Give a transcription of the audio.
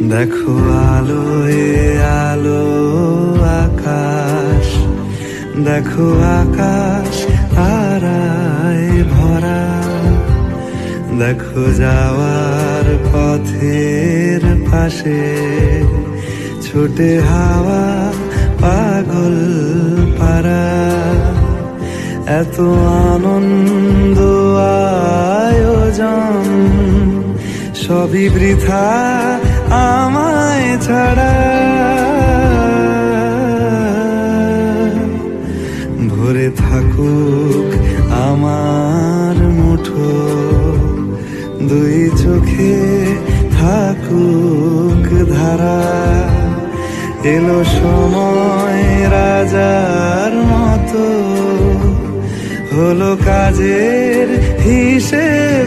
দেখো আলোয় আলো আকাশ, দেখো আকাশ তারায় ভরা, দেখো যাওয়ার পথের পাশে ছোটে হাওয়া পাগল পারা। এত আনন্দ আয়োজন সবই বৃথা আমায় ছাড়া। ভরে থাকুক আমার মুঠো, দুই চোখে থাকুক ধারা। এলো সময় রাজার মতো, হলো কাজের হিসেব